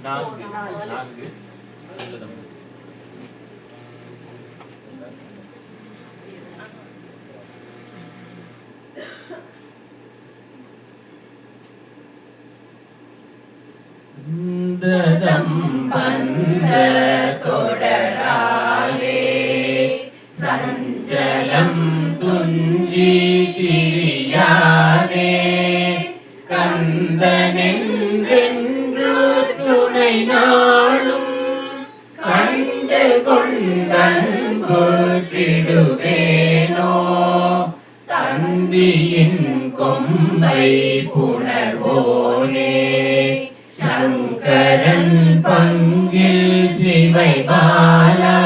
நான்கு பந்த தொடராலே சஞ்சலம் துஞ்சி திரியானே கந்தனென்றென்று துணை நாளும் கண்டு கொண்டன்புற்றிடுவேனோ தந்தியின் கொம்பை புணர்வோனே சங்கரன் பங்கில் சிவை பாலா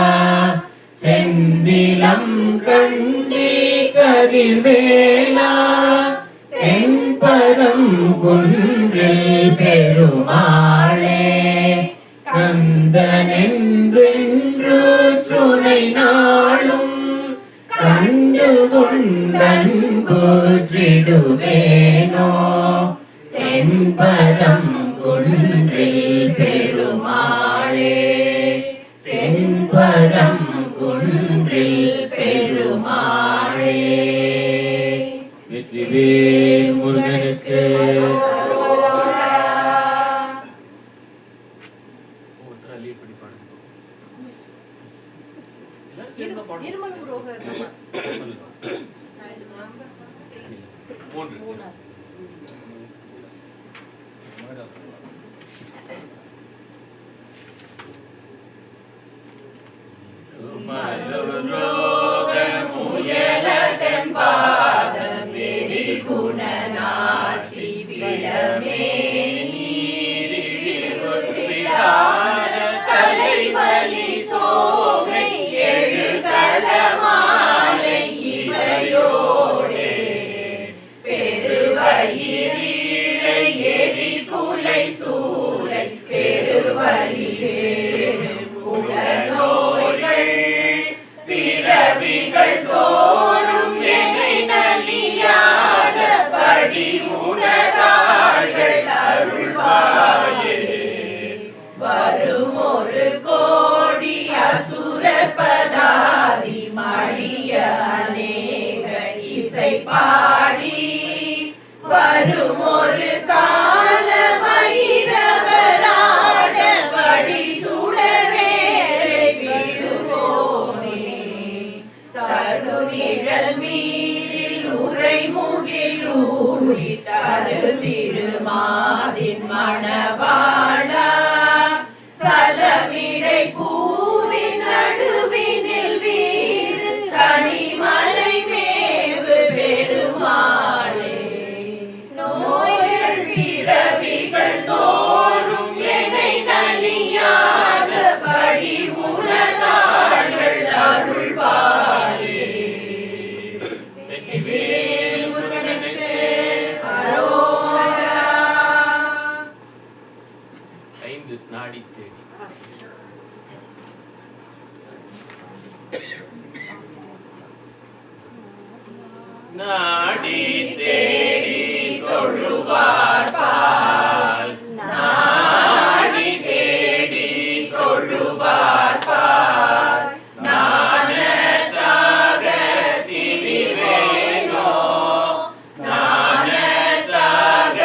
செந்திலம் கண்டி கதிர்வேலா தென்பரம் குன்றில் பெருமாளே கந்தனென்றென்று துணை நாளும் கண்டு கொண்டன் கூற்றிடுவேனோ தென்பரம் குன்றில் பெருமாளே தென்பரம் குன்றில் பெருமாளே. வெற்றிவேல் முருகனுக்கு முயலகன் பாதம் வெறி குணநாசி விடமே தலைவலி சோகை எழுகலமாலை இவையோடே பெருவயிரீழை எரி குலை சூளை பெருவலி புலனோய்கள் பிறவிகள் தோறும் என்னை நலியாத படி உணரார்கள் அருள்வாயே வரும் ஒரு கோடி அசுர பதாதி மழிய அநேக இசை பாடி வரும் ஒரு கால வைரவராட வழி சுடரேரை விடுவோனே தருநிழல் மீறில் உரை முகிலூரி தரு திருமாதின் மணவாளா சலமிடை பூவின் நடுவினில் வீடு தனிமலை மேவு பெருமாளே நோயல் பிறவிகள் தோறும் என்னை நலியாத படி உலகார்கள் அருள்வாயே. வெற்றிவேல் முருகனுக்கு அரோகரா. 5 நாடி தேடி நாடி தேடி தொழுவார் பால் நாடி தேடி தொழுவார் பால் நானதாக திரிவேனோ நானதாக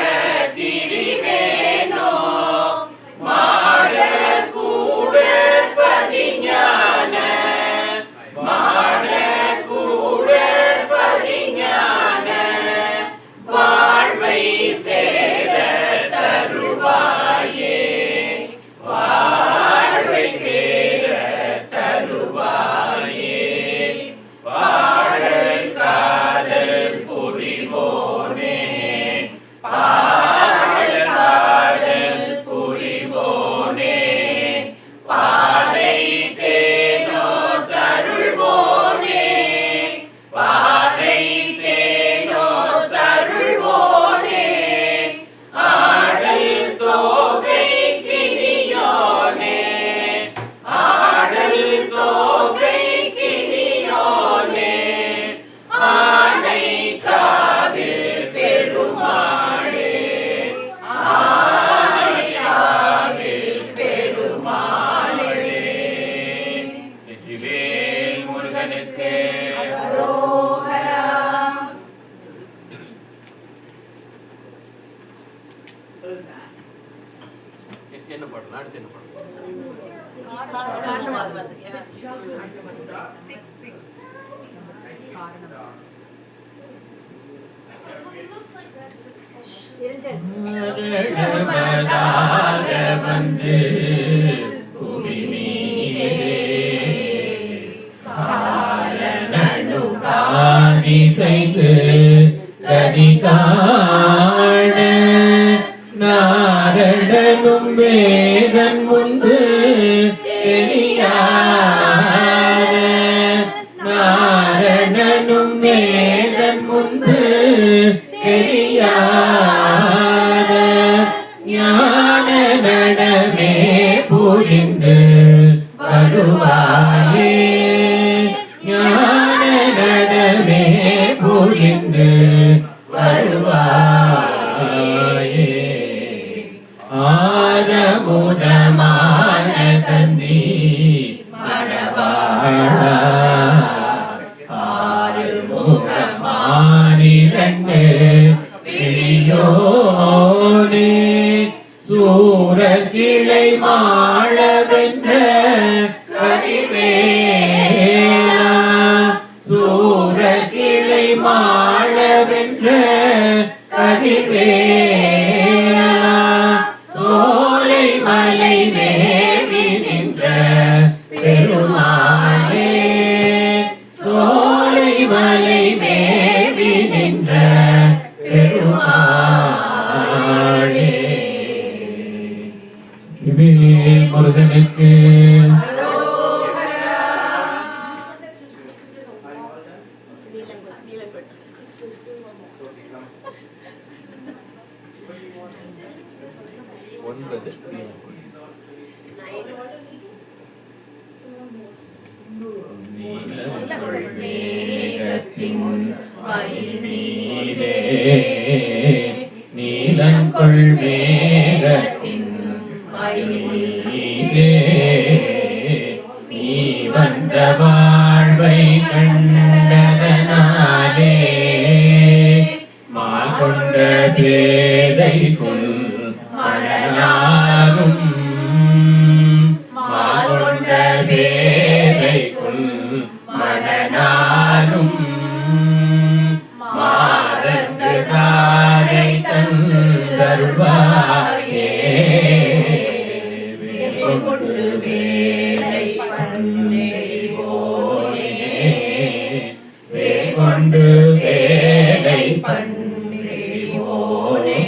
திரிவேனோ மாட கூட பதிஞான மாட கூட பதிஞான வாழ்வை சே என்ன பாடலாம்? அடுத்து என்ன பாடலாம்? வந்து புவி மீதே காலனு செய்து கதி காண நாரணனும் வேதன் முன்பு தெரியாத நாரணனும் வேதன் முன்பு தெரியாத ஞான நடமே புரிந்து வருவாயே ஞான நடமே புரிந்து வருவாயே ஆரமுதமான தந்தி மணவாழா ஆறுமுகமானிரண்டு விழியோனே சூரக்கிளை மாள வென்ற கதிர்வேலா சூரக்கிளை மாள வென்ற கதிர்வேலா சோலை மலை மேவி நின்ற பெருமாளே சோலை மலை மேவி நின்ற பெருமாளே வேல் முருகனுக்கு நீலங்கொள் மேகத்தின் மயிலே நீ வந்த வாழ்வை கண்டதனாலே மால் கொண்ட பேதைக்குள் மணனாகும் மால் கொண்ட பேதைக்குள் மணனாகும் மாதங்கு தாரை தந்தருள்வாயே கொண்டு வேலை பண்ணேவோனே கொண்டு வேலை பண்ணேவோனே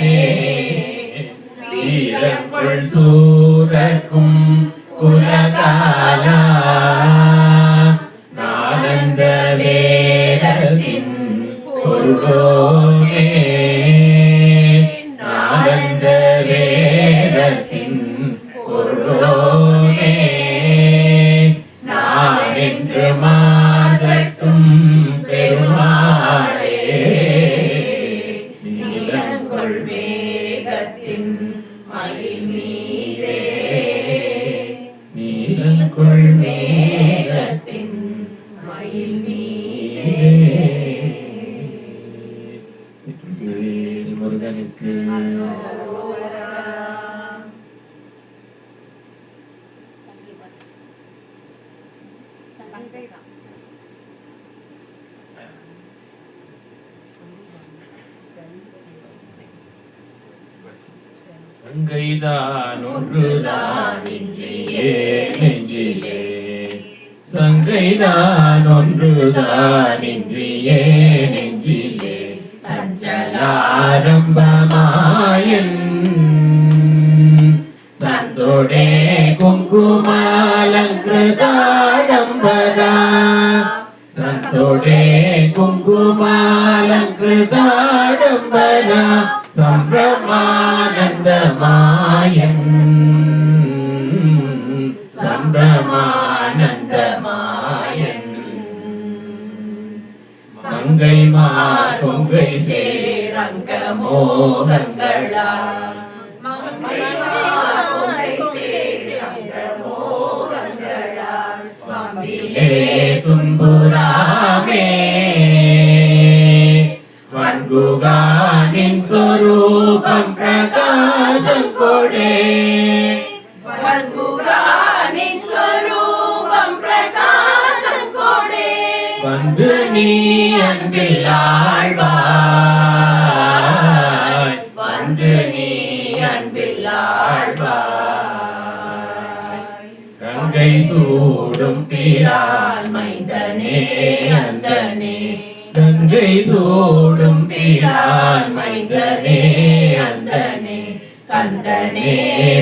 வீரக்குள் சூரக்கும் குலகாலா நாலந்த வேதத்தின் பொருளோனே நாலந்த வேதத்தின் பொருளோனே நான் என்று மாதட்டும் பெருமாளே நீலங்கொள் மேகத்தின் மயில் மீதே நீலங்கொள் மேகத்தின் மயில் மீதே முருகனுக்கு சங்கைதான் ஒன்றுதான் இன்றியே நெஞ்சிலே சங்கைதான் ஒன்றுதான் இன்றியே நெஞ்சிலே சஞ்சலாரம்பமாயன் சந்தோடே குங்குமாலங்கிருதாடம்பரா சந்தோடே குங்குமாலங்கிருதாடம்பரா சம்பிரமானந்தமாயன் சம்பிரமானந்தமாயன் மங்கை மாதொங்கை சேரங்க மோகங்களா வம்பிலே துன்புராமே வன்குகானின் சொரூபம் பிரகாசம் கொடே நீ அன்பில் ஆழ்வாய், வந்து நீ அன்பில் ஆழ்வாய். கங்கை சூடும் பிரான் மைந்தனே அந்தனே, கங்கை சூடும் பிரான் மைந்தனே அந்தனே, கந்தனே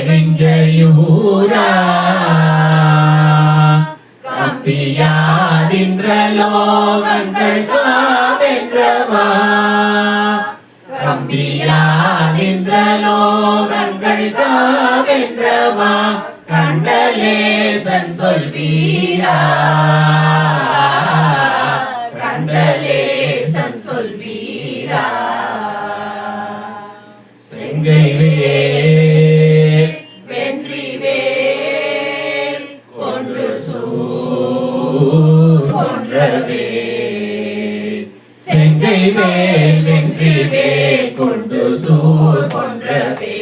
விஞ்சயூரா கம்பியாதிந்திரலோகங்கள் காவென்றவா, கம்பியாதிந்திரலோகங்கள் காவென்றவா, கண்டலேசன் சொல்வீரா, கண்டலேசன் சொல்வீரா. செங்கை வேல் வென்றி வேல் கொண்டு கொன்றவே, செங்கை வேல் வென்றி வேல் கொண்டு சூர் கொன்றவே,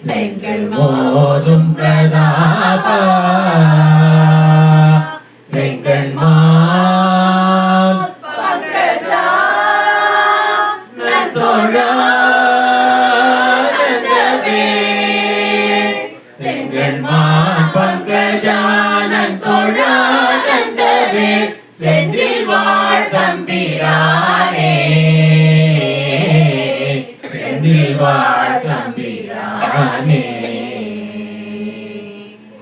செங்கல் மோதும் பிரதாபா, செங்கல் மால் பங்கஜா நந்தோழா நந்தவே, செங்கல் மால் பங்கஜா நந்தோழா நந்தவே, செந்தில் வாழ் தம்பிரானே, செந்தில் வாழ் தம்பிரானே.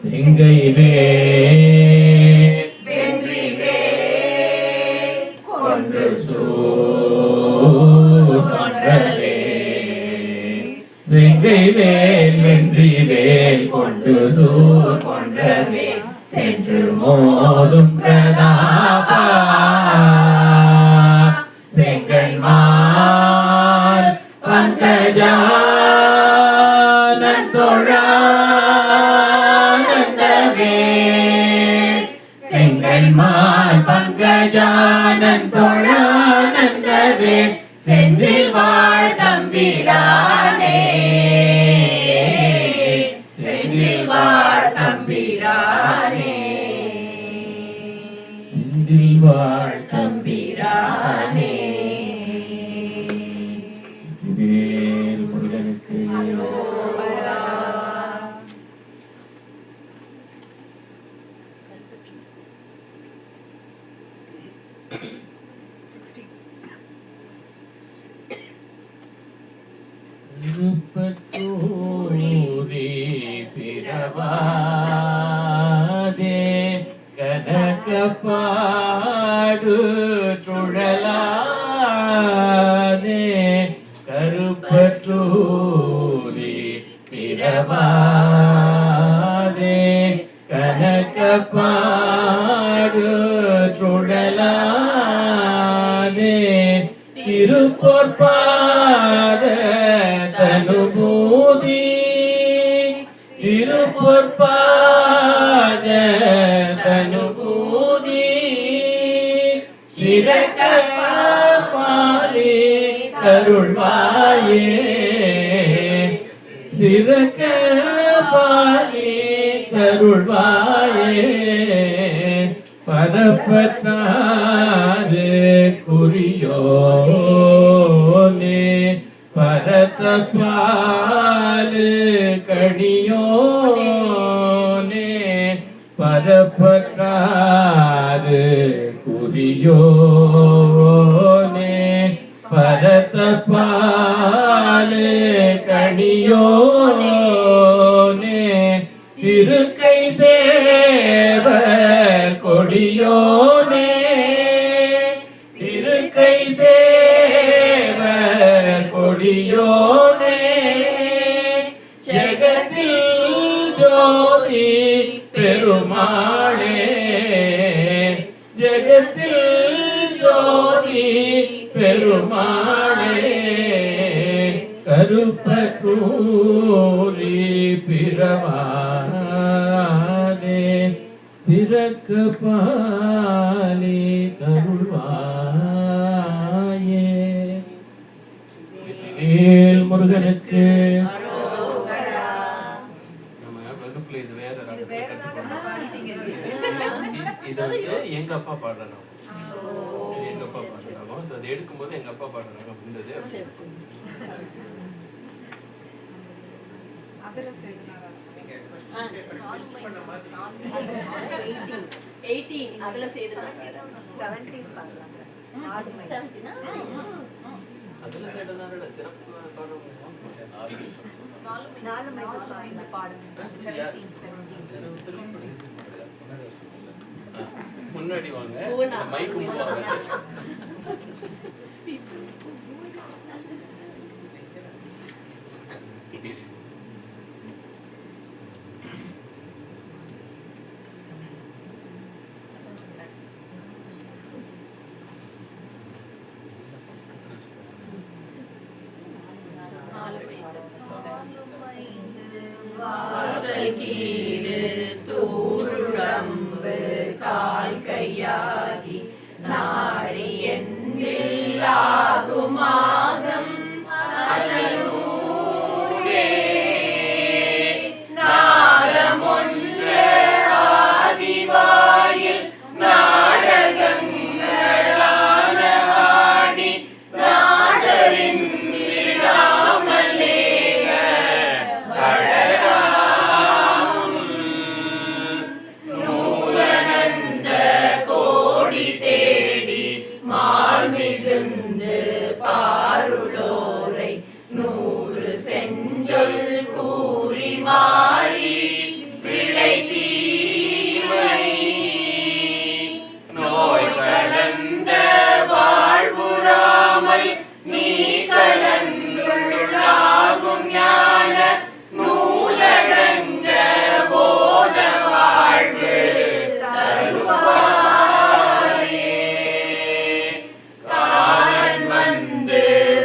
செங்கை வேல் வென்றி வேல் கொண்டு சூர் கொன்றவே, செங்கை வேல் வென்றி வேல் கொண்டு சூர் கொன்றவே, சென்று மோதும் பிரதாபா, செங்கல் மால் பங்கஜா நந்தோழா நந்தவே, செங்கல் மால் பங்கஜா நந்தோழா நந்தவே, செந்தில் வாழ் தம்பிரானே, செந்தில் வாழ் தம்பிரானே, செந்தில் வாழ் தம்பிரானே. வேல் முருகனுக்கு திருப்பத்தூரி பிறவாதே, கனகப்பாடு சுழலாதே, கருப்பற்றூரி பிறவாதே, கனகப்பாடு சுழலாதே, திருப்பொற்பாத தனுபூதி, திருப்பொற்பாத தனுபூதி, சிறக்கப்பாலி கருள்வாயே, சிறக்கப்பாலி கருள்வாயே, பரப்பத்தாறு குறியோனே, பரத்தப்பாலு கணியோனே, பரப்பத்தாறு குறியோனே, பரத்தப்பாலு கணியோனே, இருக்கை சேவர் கொடியோனே, இருக்கை சேவர் கொடியோனே, ஜெகத்தில் ஜோதி பெருமாளே, ஜெகத்தில் ஜோதி பெருமாளே, கருப்பத்தூரி பிறவாதே, திறக்கு பாலி கருள்வாயே. வேல் முருகனுக்கு இது எங்க அப்பா பாடுறோம், எங்க அப்பா பாடுற ராகம். ஸோ அதை எடுக்கும்போது எங்க அப்பா பாடுற ராகம் இருந்தது. அதுல கேட்டதான சிறப்பு முன்னாடி வாங்க, மைக்கு மூவாங்க. தூருடம்பு கால் கையாகி நாரியன் வில்லாகுமாகம் அதனூடே நாளமொன்ற ஆதிவாயில் நாடகங்களான ஆடி நாடரின் விழாமலேக நூலனந்த கோடி தேடி மால் மிகுந்து பாருளோரை 100 செஞ்சொல் கூறி மாறி விளை தீமை நோய் கலந்த வாழ்வுறாமல் நீ கலந்துள்ளாகும் ஞான நூலடங்க போத வாழ்வு தருவாயே. காலன் வந்து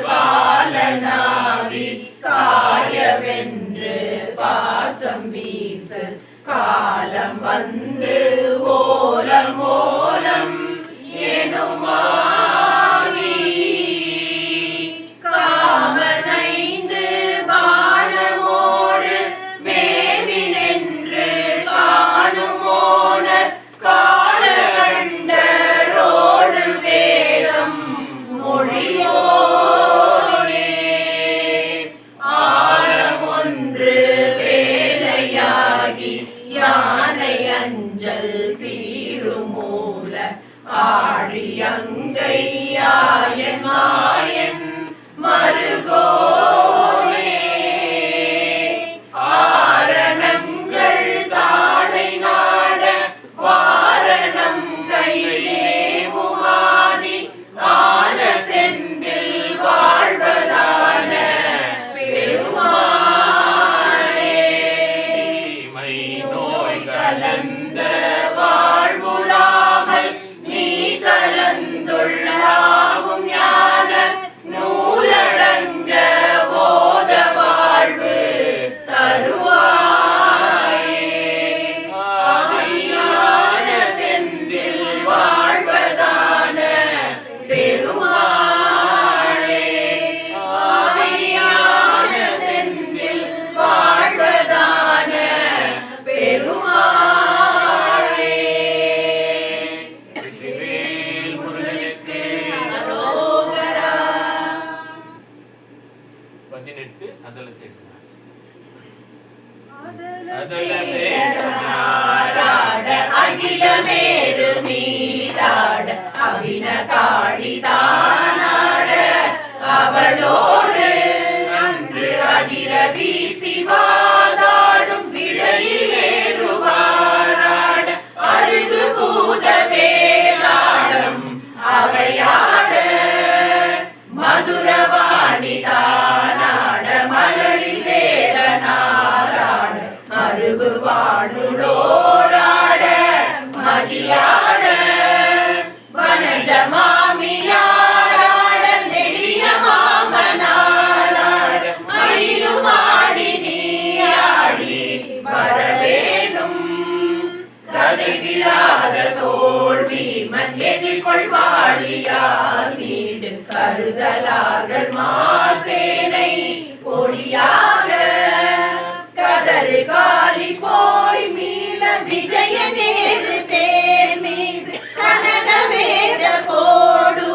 பாலனாவி காயவென்று பாசம் வீசு காலம் வந்து ஓலம் ஓலம் எனுமாகி காமனைந்து வானமோடு மேவினென்று காணுமோன கால கண்டரோடு வேதம் மொழியோரே ஆரமொன்று வேலையாகி யானை அஞ்சல் தீருமூல ஆழியங்கையாயன் மாயன் மருகோனே ஆரணங்கள் தாளை நாட வாரணம் கைமேவுமாதி ஆன செந்தில் வாழ்வதான பெருமாளே மை நோய் கலந்த வாழ்வுறாமல் நீ கலந்துள்ளாகும் ஞான நூலடங்க போத வாழ்வு தருவாயே. ஆதியான செந்தில் வாழ்வதான பெருமாளே ஆதியான செந்தில் வாழ்வதான பெருமாளே. வெற்றிவேல் முருகனுக்கு. அரோகரா. 18 அதுல சேர்க்கணும். நாராட அகிலமேரு மீதாட அவின காளிதானாட அவளோடு அன்று அதிர வீசி வாதாடும் விழையிலேறுவாராட அருகு பூத வேதாளம் அவையாட மதுரவாணி தானாட மலரில் வேதனாராட மருவு வாடுளோராட மதியாட வனஜ மாமியாராட நெடிய மாமனாராட மயிலுமாடி நீயாடி வரவேணும் கதைகிழாத தோல்வி மண் எதிர்கொள்வாளியால் நீடு கருதலார்கள் மாசேனை பொடியாக கதறு காலி போய் மீள விஜய நேரு தேர் மீது கனக வேத கோடு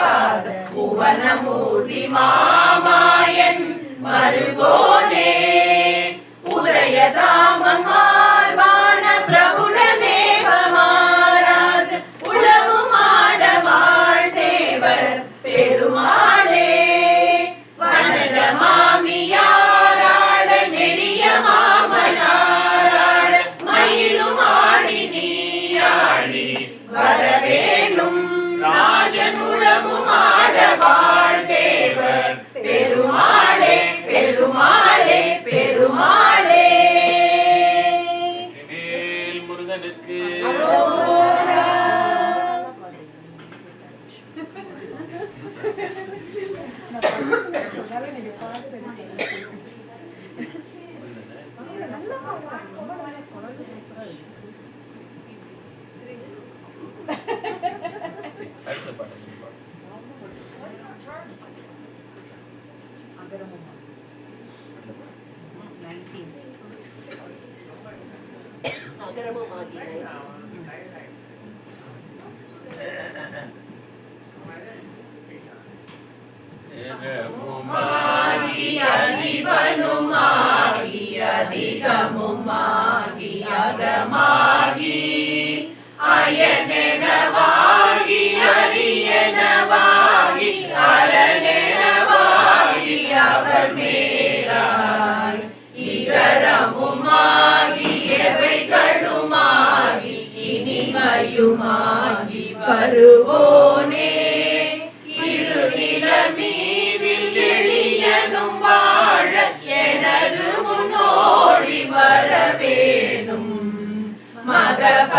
பாத புவனமூர்த்தி மாமாயன் மருகோனே உதயதாமம் மார்பான பிரபுட தேவ மாராஜ உளவும் ஆட வாழ்தேவர் பெருமாளே வனஜ மாமியாராட நெடிய மாமனாராட மயிலும் ஆடி நீயாடி வரவேணும் ராஜன் உளவும் ஆட வாழ்தேவர் பெருமாளே பெருமாளே பெருமாளே வேல் முருகனுக்கு அடுத்த பாட்டு மாகி அதிபனுமாகி அதிகமுமாகி அகமாகி அயனெனவாகி அரியனவாகி அரணெனவாகி அவர் மேலாய் இகரமுமாகி எவைகளுமாகி இனிமையுமாகி வருவோனே மீதில் எளியனும் வாழ எனது முன்னோடி வரவேணும்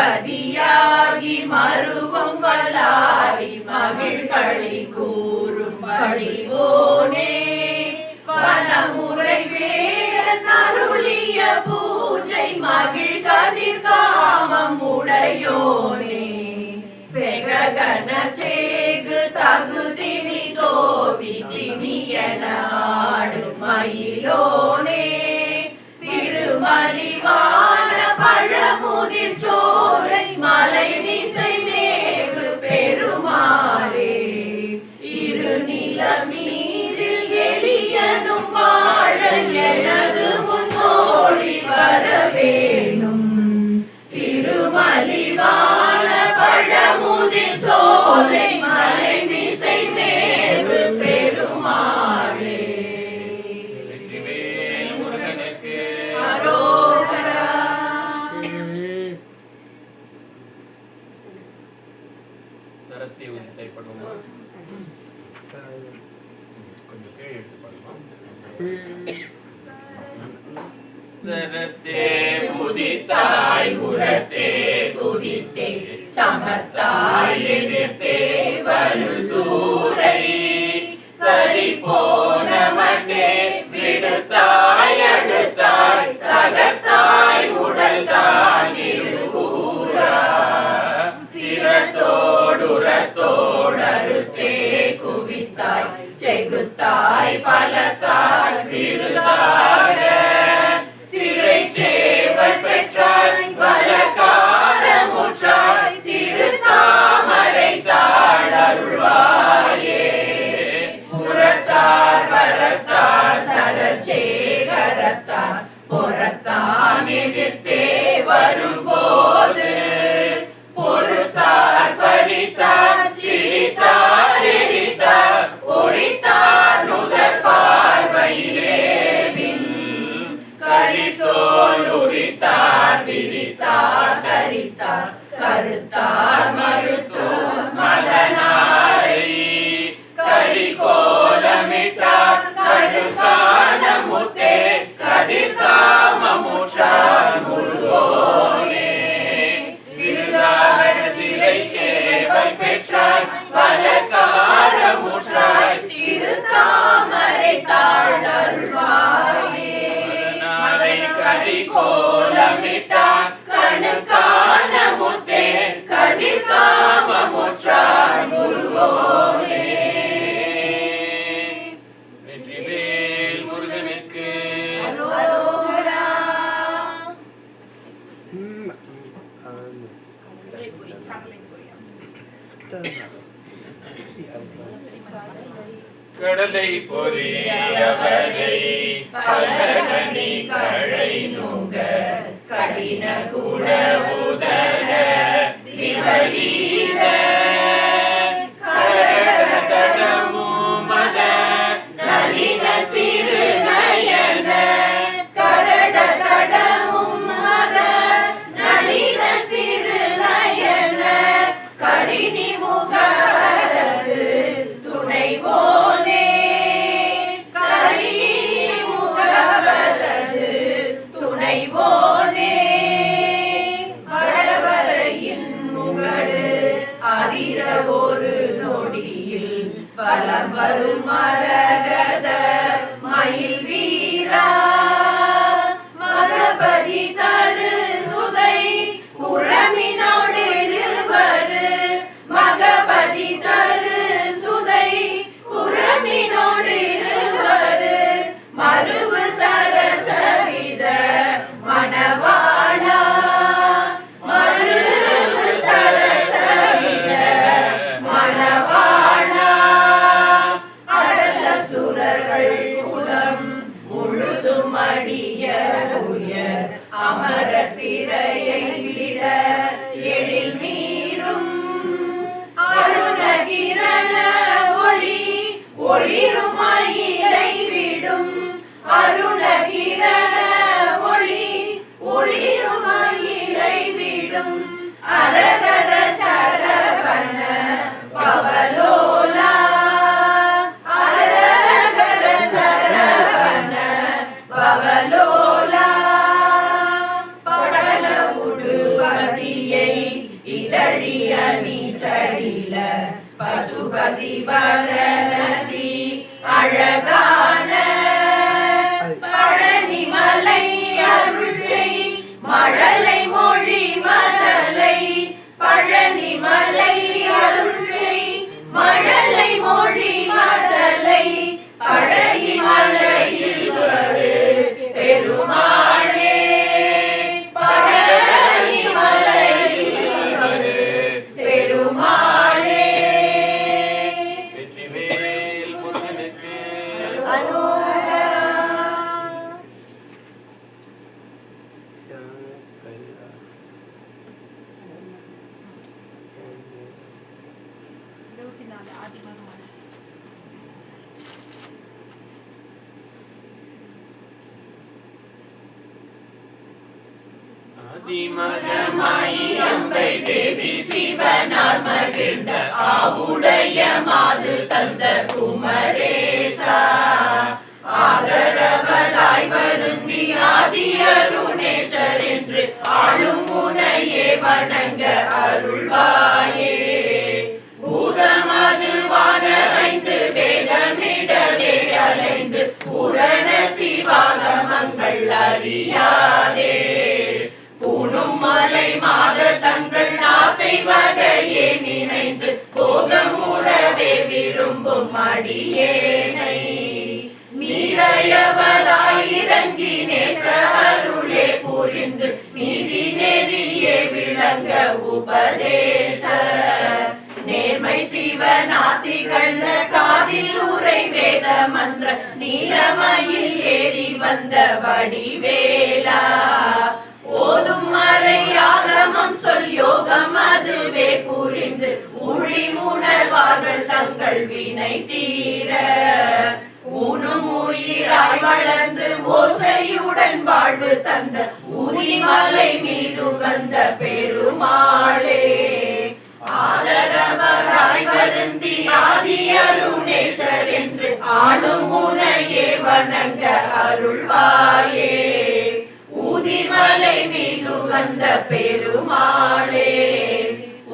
மகபதியாகி மருவம் வலாரி மகிழ்களி கூறும் படிவோனே பலமுறை வேடன் அருளிய பூஜை மகிழ் கதிர் காமம் உடையோனே செககன சேகு தகுதி மிதோதி திணியன ஆடு மயிலோனே திருமலிவான பழமுதிர் சோலை மலை மிசை மேவு பெருமாளே இருநில மீதில் எளியனும் வாழ எனது முன்னோடி வரவேணும் திருமலிவான பழமுதிர் சோலை மலை மிசை மேவு பெருமாளே வேல் முருகனுக்கு அரோகரா சரத்தை உதித்தை படுவோமா கொஞ்சம் கீழே எடுத்து பாடுவோம் சரத்தே உதித்தாய் உரத்தே குதித்தே சமத்தாய் எதிர்த்தே வலுசூரை சரி போன மண்ணே விடுத்தாய் அடுத்தாய் தகர்த்தாய் உடல் தான் இருகூரா சிரத்தோடுரத்தோடறுத்தே குவித்தாய் செகுத்தாய் பலத்தாய் விருதாக சிறை சேவல் பெற்றாய் பலகாரமுற்றாய் திருத்தாமரை தாழருள்வாயே புறத்தார் வரத்தார் சதசேகரத்தார் பொறத்தான் எதிர்த்தே வரும்போது பொறுத்தார் பறித்தார் சிரித்தார் எரித்தார் பொறித்தார் நுகர் பார்வையிலே கடலை பொறியவரை பலகனி கழை நுங்க கடின கூட உதர விபரீத கடமும் மத நளின சிறு நயன கரட கடமும் மத நளின சிறு நயன கரிணி முகவரது துணைவோனே கரிணி முகவரது துணைவோனே வடவரையின் முகடு அதிர ஒரு நொடியில் பலம் வரும் மரகத மயில் வீரா மகபதி தரு சுதை உறமினோடு இருவரு மகபதி தரு சுதை உறமினோடு இருவரு மருவு சரசவித மணவாளா மருவு சரசவித மணவாளா அடல சுரர்கள் குலம் முழுதும் அடிய உயர் அமர சிறையை விட எழில் மீறும் அருணகிரண ஒளி ஒளிரும் மயிலை விடும் அருணகிரண ஒளி ஒளிரும் மயிலை விடும் அரகர சரவண பவலோலா அரகர சரவண பவலோலா படல உடுவதியை இதழிய நீசடில பசுபதி வரநதி அழகான பழனிமலை அருள் செய் மழலை மொழி மலலை பழனிமலை அருள் செய் மழலை மொழி மலலை பழனிமலையில் வரு பெருமாளே பழனிமலையில் வரு பெருமாளே வெற்றிவேல் முருகனுக்கு அரோகரா அதிமகமாயி அம்பை தேவி சிவனால் மகிழ்ந்த ஆவுடைய மாது தந்த குமரேசா ஆதரவலாய் வருந்தி ஆதி அருணேசர் என்று ஆளும் முனையே வணங்க அருள்வாயே பூதமது வான ஐந்து வேதமிடவே அலைந்து பூரண சிவாகமங்கள் அறியாதே பூணும் மலை மாத தங்கள் ஆசை வகையே நினைந்து போகமுறவே விரும்பும் அடியேனை மீறையவதாயிரங்கி நேச அருளே புரிந்து நீதி நெறியே விளங்க உபதேச நேர்மை சிவநாத்திகள் காதில் உரை வேத மந்திர நீலமயில் ஏறி வந்த வடிவேலா ஓதும் மறையாகமம் சொல் யோகம் அதுவே புரிந்து ஊழி உணர்வார்கள் தங்கள் வினை தீர ஊனும் உயிராய் வளர்ந்து ஓசையுடன் வாழ்வு தந்த ஊதிமலை மீது வந்த பெருமாளே ஆதரவராய் வருந்தி ஆதி அருணேசர் என்று ஆளும் முனையே வணங்க அருள்வாயே ஊதிமலை மீது வந்த பெருமாளே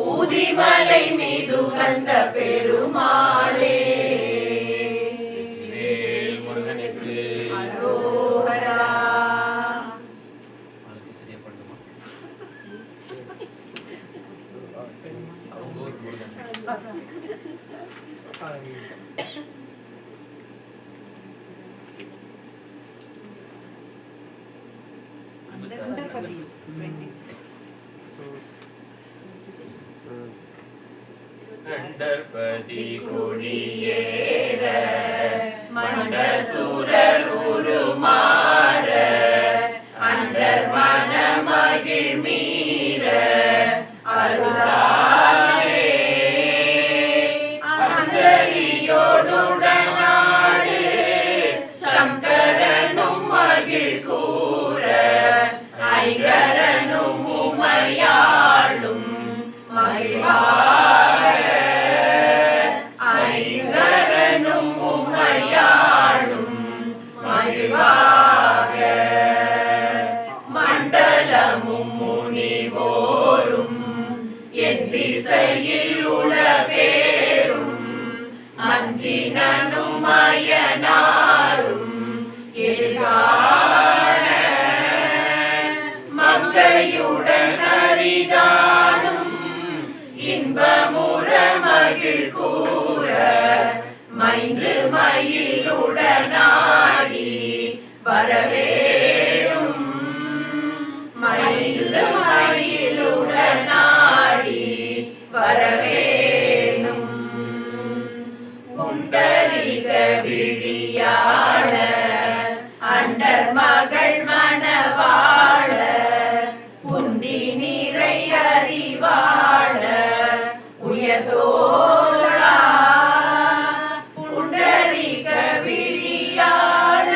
ஊதிமலை மீது வந்த பெருமாளே வேல் முருகனுக்கு அரோகரா அதுக்கு சரியா பண்ணுமா அவங்க ஊர் முருகன் கணபதி குடியேற மண்டசூரர் உருமாற அண்டர் மனமகிழ் மீற அருளாலே அந்தரியோடுடனாடு சங்கரனும் மகிழ் கூற ஐங்கரனும் உமையாளும் மகிழ்வாக ஐங்கரனும் உமையாளும் மகிழ்வாக மண்டலமும் முனிவோரும் என் திசையில் உள பேரும் அஞ்சினனும் மயனாரும் எதிரான மங்கையுடன் அரிதானும் இன்பமுற மகிழ் கூற மைந்து மயிலுடனாடி வரவேணும் மைந்து மயிலுடனாடி வரவேணும் புண்டரிக விழியாள அண்டர் மகள் மணவாள புந்தி நிறை அறிவாள உயர்தோளா புண்டரிக விழியாள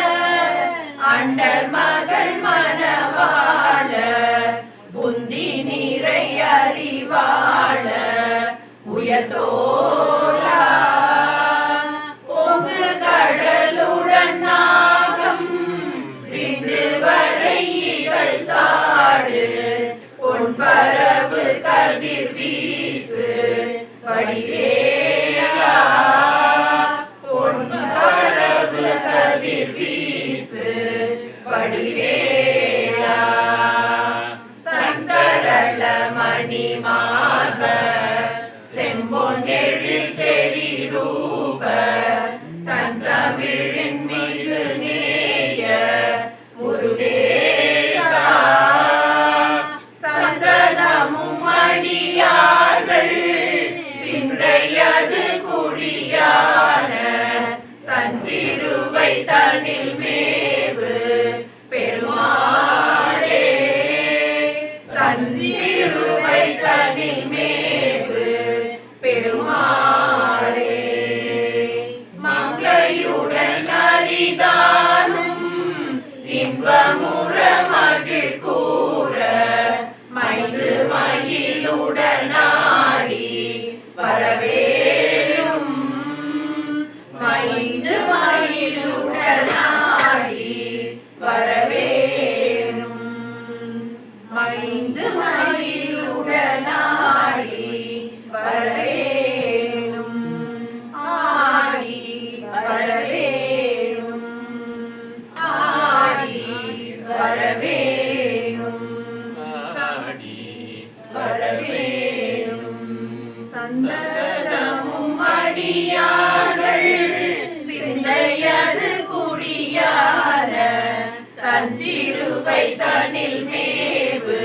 அண்டர் மகள் மணவாள புந்தி நிறை அறிவாள உயர்தோளா பொங்கு கடலுடன் நாகம் விண்டு வரை இகழ் சாடு பொன்பரவு கதிர் வீசு வடிவேலா பொன்பரவு கதிர் வீசு வடிவேலா தன் கரள மணி மார்ப செம்பொன் எழில் செறி ரூப தன் தமிழின் மிகு நேய முருகேசா சந்ததமும் அடியார்கள் சிந்தையது குடியான தன் சிறுவை தனில் மேவு பெருமாளே தன் சிறுவை தனில் மேவு பெருமாளே மங்கையுடன் அரிதானும் இன்பமுற மகிழ் கூற மைந்து மயிலுடனாடி வரவேணும் மைந்து மயிலுடனாடி வரவேணும் மைந்து மயிலுடனாடி வரவேணும் ஆடி வரவேணும் ஆடி வரவேணும் ஆடி வரவேணும் சந்ததமும் அடியார்கள் சிந்தையது குடியான தன் சிறுவை தனில் மேவு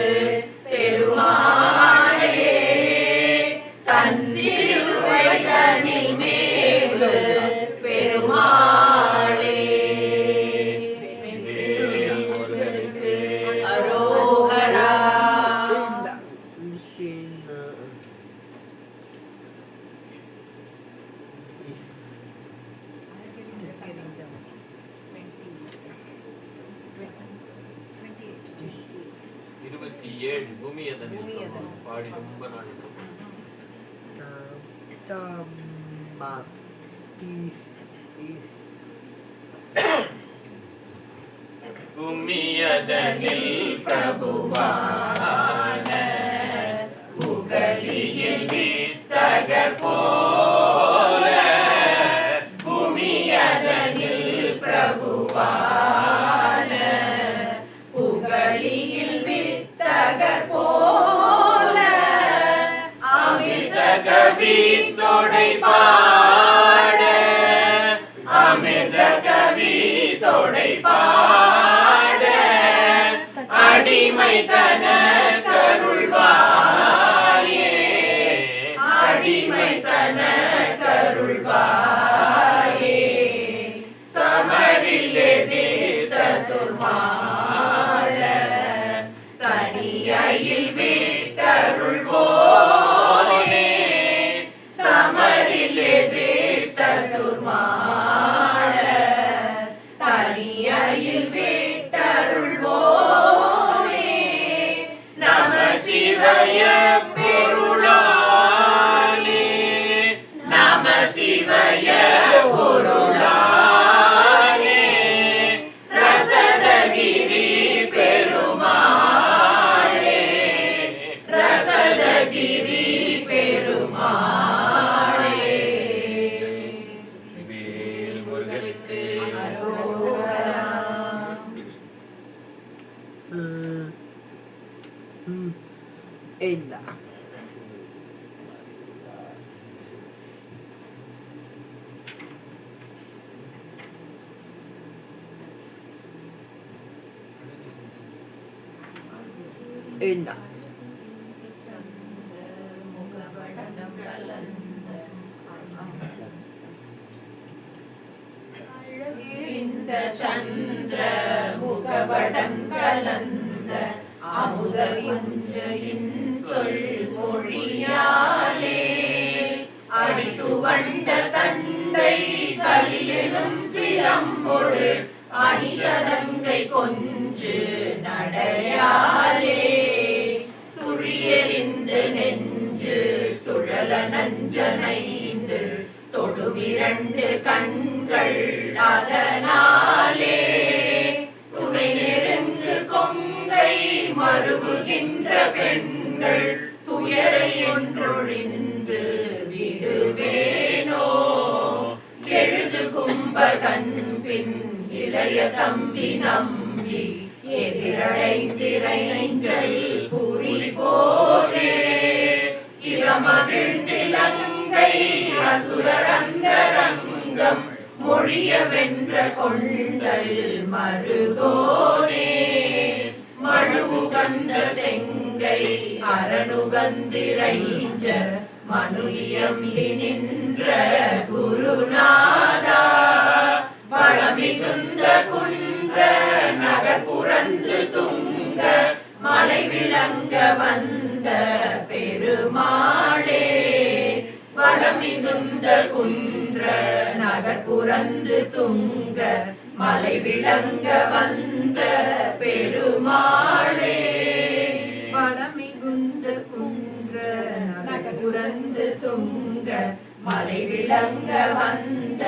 பெருமாளே தன் சிறுவை தனில் மேவு பெருமாளே முருகனுக்கு அரோகரா இருபத்தி ஏழு பூமி அதனில் பாடி ரொம்ப நாள் பூமியதனில் பிரபுவான புகழியில் வித்தகர் போல பூமியதனில் பிரபுவான புகழியில் வித்தகர் போல அமிர்த கவி தொடை பாட அமிர்த கவி தொடை பாட அடிமை தன கருள்வாயே அடிமை தன அபய பொருளானே ரசதகிரி பெருமாளே ரசதகிரி பெருமாளே வேல் முருகனுக்கு அரோகரா. இல்ல இல்ல முகவடனம் கலந்த அழகிரிந்த சந்திர முகவடம் கலந்த அமுத குஞ்சையின் சொல் மொழியாலே அடித்து வண்ட தண்டை கலியெனும் சிலம்பொடு அணிசதங்கை கொஞ்சு நடையாலே சுழியெறிந்து நெஞ்சு சுழல நஞ்சனைந்து தொடுமிரண்டு கண்கள் அதனாலே துணை நெருங்கு கொங்கை மருவுகின்ற பெண்கள் துயரை ஒன்றொழிந்து விடுவேனோ எழுது கும்ப கண்பின் இளைய தம்பி நம்பி எதிரடைந்திரைஞ்சல் புரி போதே இரமகிழ்ந்திலங்கை அசுரரங்கரங்கம் மொழிய வென்ற கொண்டல் மருகோனே மழுவுகந்த செங்கை அரணுகந்திரைஞ்ச மனுயம்பி நின்ற குருநாதா வளமிகுந்த குன்ற நகர்புறந்து துங்க மலை விளங்க வந்த பெருமாளே வளமிகுந்த குன்ற நகர்புறந்து துங்க மலை விளங்க வந்த பெருமாளே வளமிகுந்த குன்ற நகர்புறந்து துங்க மலை விளங்க வந்த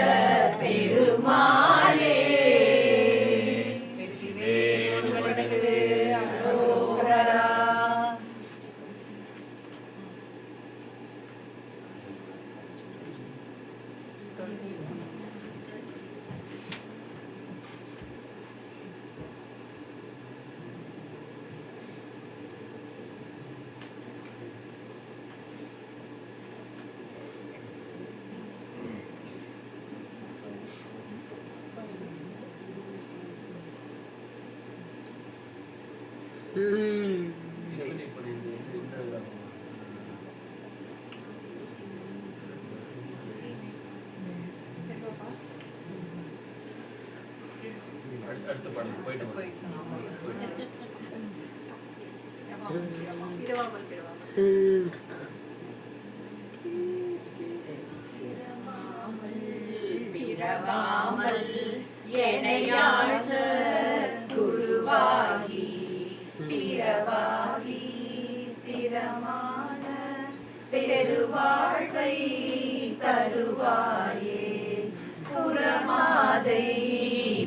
பெருமாளே வெற்றிவேல் முருகனுக்கு அரோகரா. அடுத்த பாடல் போயிட்டு பிறவாமல் எனையாழ்ச குருவாகி பிறவாகி திறமான பெருவாழ்வை தருவாயே புறமாதை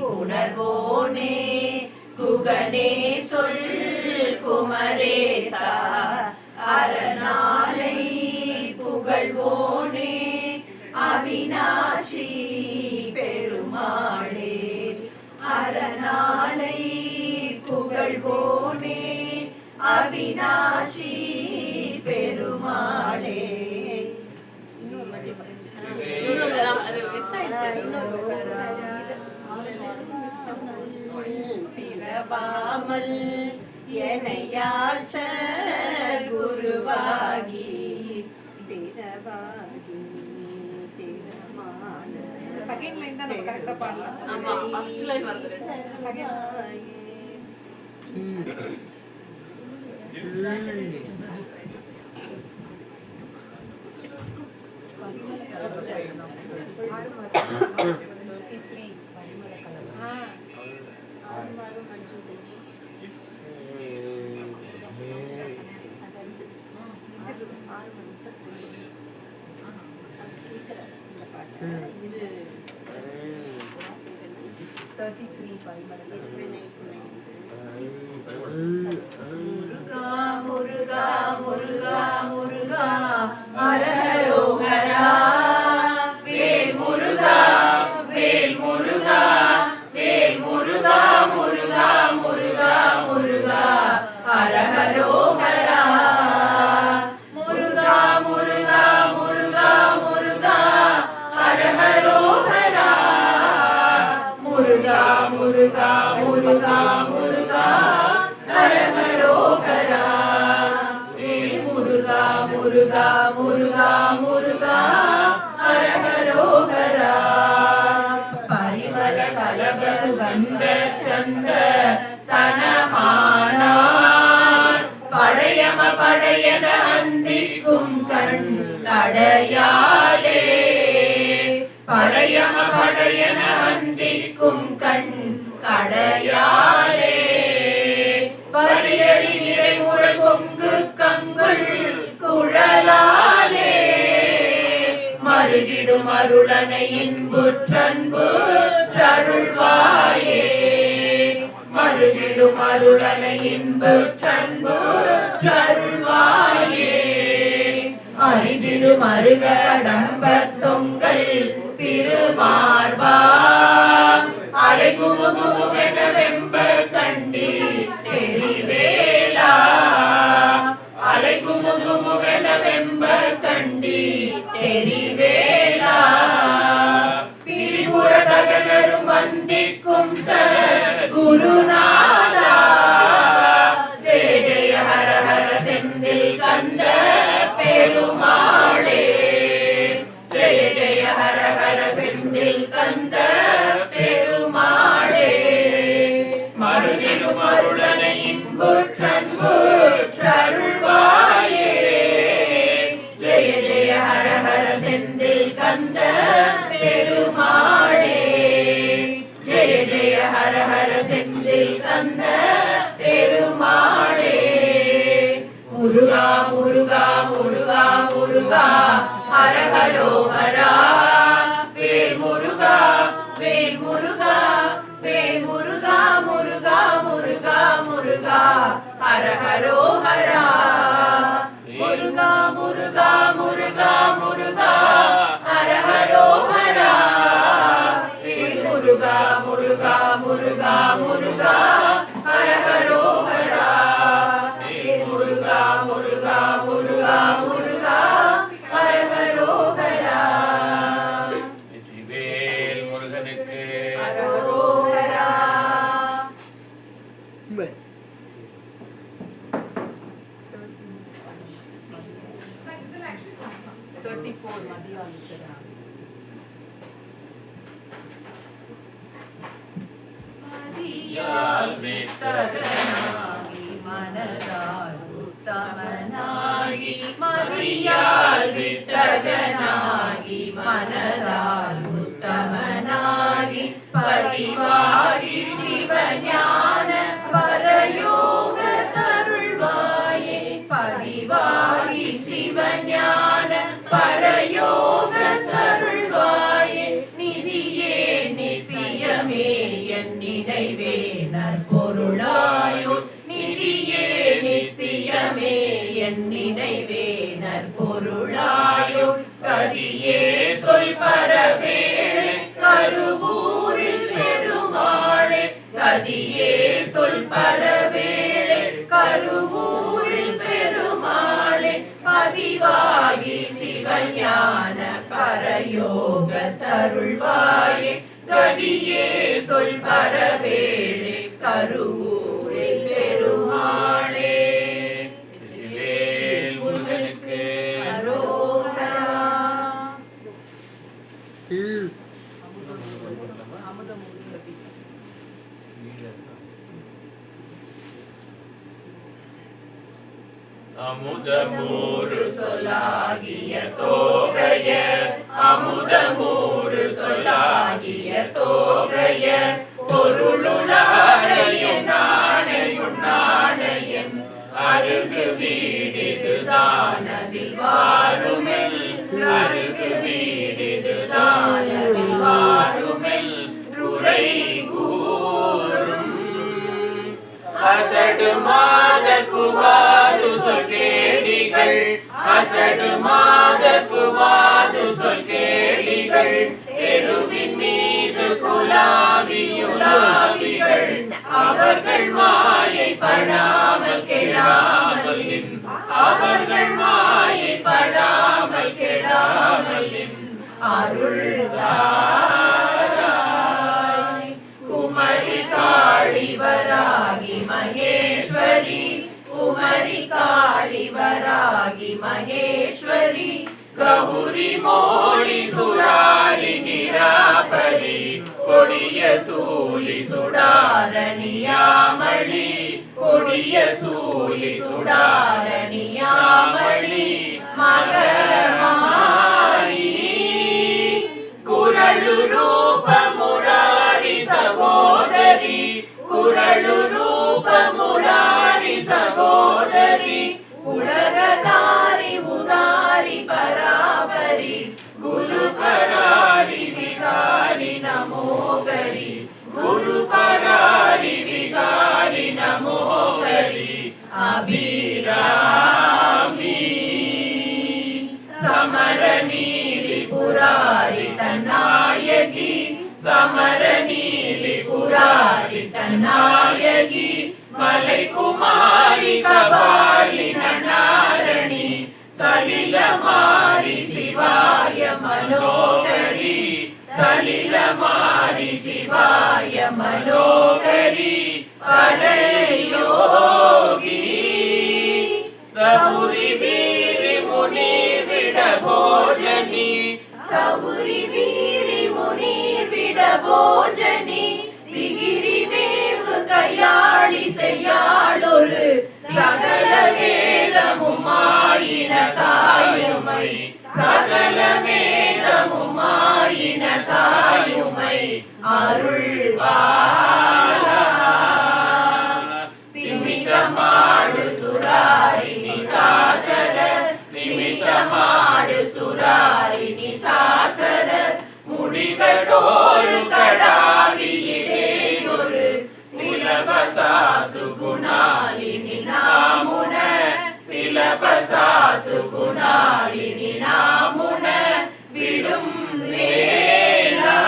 புணர்வோனே குகனே சொல் குமரேசா அரணாலை புகழ்வோனே அவிநாசி பெருமாளே அரணாலை புகழ்வோனே அவிநாசி பெருமாளே. பிறவாமல் எனையால் குருவாகி பிறவாகி திறமான செகண்ட் லைன் தான் நம்ம கரெக்ட்டா பாடலாம். ஆமா ஃபர்ஸ்ட் லைன் வருது. Mm. 33 பரிமளம். முருகா முருகா முருகா முருகா ஹரஹரோஹரா வேல் முருகா வேல் முருகா வேல் முருகா முருகா முருகா முருகா ஹரஹரோஹரா முருகா முருகா முருகா முருகா ஹரஹரோஹரா முருகா முருகா முருகா முருகா ஹரஹரோஹரா வேல் முருகா முருகா முருகா முருகா ஹரஹரோஹரா பரிமள கலப சுகந்த சந்த தனமானார் படையம படையன அந்திக்கும் கண் தடையாலே படையம படையன அந்திக்கும் கண் கடையாலே பரியடி நிறைமுறை கொங்கு கங்குள் குழலாலே மருகிடும் அருளனை இன்புற்றன்பு அருள்வாயே மருகிடும் அருளனை இன்புற்றன்பு அருள்வாயே அரிதிரு மருக அடம்பர் தொங்கல் திருமார்பா அரைகுமுகுமுகென வெம்பர் கண்டி தெரிவேலா அரைகுமுகுமுகென வெம்பர் கண்டி தெரிவேலா திரிபுர தகனரும் வந்திக்கும் குருநாதா ஜெய ஜெய ஹர ஹர செந்தில் கந்த பெருமாளே ஜெய ஜெய ஹர ஹர செந்தில் கந்த பெருமாளே மருகிடும் அருளனை இன்புற்றன்புற்றருள்வாயே ஜெய ஜெய ஹர ஹர செந்தில் கந்த பெருமாளே ஜெய ஜெய ஹர ஹர செந்தில் கந்த பெருமாளே முருகா முருகா முருகா முருகா ஹரஹரோஹரா வேல் முருகா வேல் முருகா வேல் முருகா முருகா முருகா முருகா ஹரஹரோஹரா முருகா முருகா முருகா முருகா ஹரஹரோஹரா வேல் முருகா முருகா முருகா முருகா ஹரஹரோஹரா வேல் முருகா முருகா முருகா முருகா ஹரஹரோஹரா வேல் முருகனுக்கு ஹரஹரோஹரா But 34 மதியானிக்கிறா. மதியால் வித்தகனாகி மனதால் உத்தமனாகி மதியால் வித்தகனாகி மனதால் உத்தமனாகி பதிவாகி சிவஞான பரயோக தருள்வாயே பதிவாகி சிவஞான பரயோக தருள்வாயே நிதியே நித்தியமே என் நினைவே நற்பொருளாயோ நிதியே நித்தியமே என் நினைவே நற்பொருளாயோ கதியே சொல் பரவேளை கருவூரில் பெருமாளே கதியே சொல் பரவேளை கருவூரில் பெருமாளே பதிவாகி சிவஞான பரயோக தருள்வாயே கதியே சொல் பரவேளை கருவூரில் பெருமாளே வேல் முருகனுக்கு அரோகரா அமுதமூர்த்தி. அமுதமூறு சொல்லாகிய தோகைய அமுதமூறு சொல்லாகிய தோகைய பொருளுளாடைய நாணையுள் நாணையன் அருகு வீடிதுதான் அதில் வாருமெல் அருகு வீடிதுதான் அதில் தடுமாகப்புவாது சொல் கேளிகள் தெருவின் மீது குலாவியுலாவிகள் அவர்கள் மாயை படாமல் கெடாமல் அவர்கள் மாயை படாமல் கெடாமல் அருள்தாய் குமரி காளி வராகி மகேஸ்வரி குமரி காளி வராகி மகேஸ்வரி கௌரி மோடி சுராரி நிராபரி கொடிய சூலி சுடாரணியாமளி கொடிய சூலி சுடாரணியாமளி மகமாயி குரளு ரூப முராரி சகோதரி குரளு ரூப முராரி சகோதரி உலகதாரி உதாரி பராபரி குரு பராரி விகாரி நமோகரி குரு பராரி விகாரி நமோகரி அபிராமி சமர நீலி புராரி தன்னாயகி சமர நீலி புராரி தன்னாயகி மலை குமாரி கபாலி நனாரணி சலில மாரி சிவாய மனோகரி சலில மாரி சிவாய மனோகரி பரயோகி சௌரி வீரி முனி விட போஜனி சௌரி வீரி முனி விட போஜனி திகிரி மேவு கையாளி செய்யாளொரு சகல வேதமுமாயின தாயுமை சகல வேதமுமாயின தாயுமை அருள்வாளா திமிதமாடு சுராரிணி சாசர திமிதமாடு சுராரிணி சாசர முடிகளோடு கடாவியிடேயொரு சிலபசாசு குணாலினி நாமுன சிலபசாசு குணாலினி நாமுன விடும் வேளா